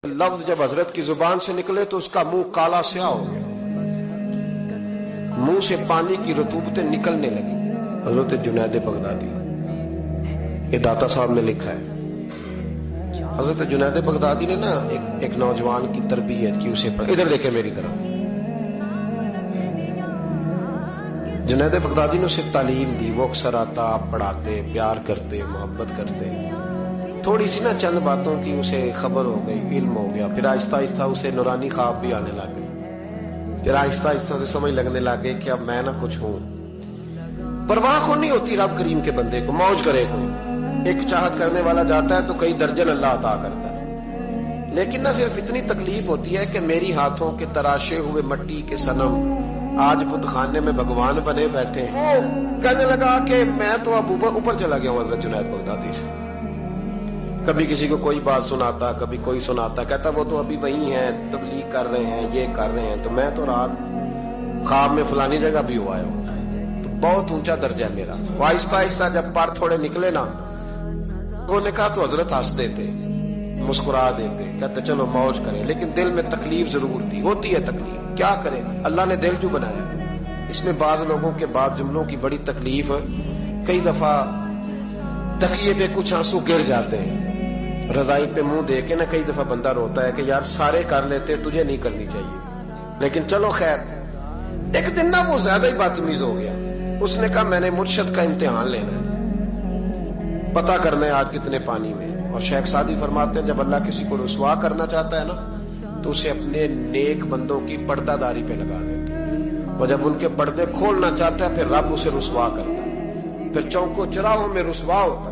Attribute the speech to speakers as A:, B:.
A: लफ्ज जब हजरत की जुबान से निकले तो उसका मुंह काला स्याह हो गया, मुंह से पानी की रतूबतें निकलने लगी। हजरत जुनैद बगदादी, ये दाता साहब ने लिखा है। हजरत जुनैद बगदादी ने ना एक नौजवान की तरबियत की, उसे इधर देखे मेरी तरफ। जुनैद बगदादी ने उसे तालीम दी, वो अक्सर आता, आप पढ़ाते, प्यार करते, मोहब्बत करते। थोड़ी सी ना चंद बातों की उसे खबर हो गई, इल्म हो गया, फिर आहिस्ता आहिस्ता उसे नूरानी ख्वाब भी आने लग गए। फिर आहिस्ता आहिस्ता से समझ लगने लग गई कि अब मैं ना कुछ हूं। परवाह को नहीं होती रब करीम के बंदे को, मौज करे कोई। एक चाहत करने वाला जाता है तो कई दर्जन अल्लाह अता करता है, लेकिन ना सिर्फ इतनी तकलीफ होती है कि मेरी हाथों के तराशे हुए मट्टी के सनम आज बुतखाने में भगवान बने बैठे हैं। कहने लगा कि मैं तो अब ऊपर चला गया हूं हजरत जुनैद बगदादी से। कभी किसी को कोई बात सुनाता, कभी कोई सुनाता, कहता वो तो अभी वही है, तबलीग कर रहे हैं, ये कर रहे हैं, तो मैं तो रात ख्वाब में फलानी जगह भी हुआ है। तो बहुत ऊंचा दर्जा है मेरा। वो आहिस्ता आहिस्ता जब पर थोड़े निकले ना, उन्होंने कहा तो हजरत हंस देते, मुस्कुरा देते, कहते चलो मौज करें, लेकिन दिल में तकलीफ जरूर थी। होती है तकलीफ, क्या करें, अल्लाह ने दिल क्यों बनाया। इसमें बाद लोगों के बाद जुमलों की बड़ी तकलीफ, कई दफा तकिए पे कुछ आंसू गिर जाते हैं, रजाई पे मुंह दे के ना कई दफा बंदा रोता है कि यार सारे कर लेते, तुझे नहीं करनी चाहिए। लेकिन चलो खैर, एक दिन ना वो ज्यादा ही बदतमीज हो गया। उसने कहा मैंने मुर्शद का इम्तिहान लेना है, पता करना है आज कितने पानी में। और शेख सादी फरमाते हैं जब अल्लाह किसी को रुसवा करना चाहता है ना, तो उसे अपने नेक बंदों की पर्दादारी पे लगा देता है, और जब उनके पर्दे खोलना चाहता है फिर रब उसे रुसवा करता है, फिर चौकों चौराहों में रुसवा होता है।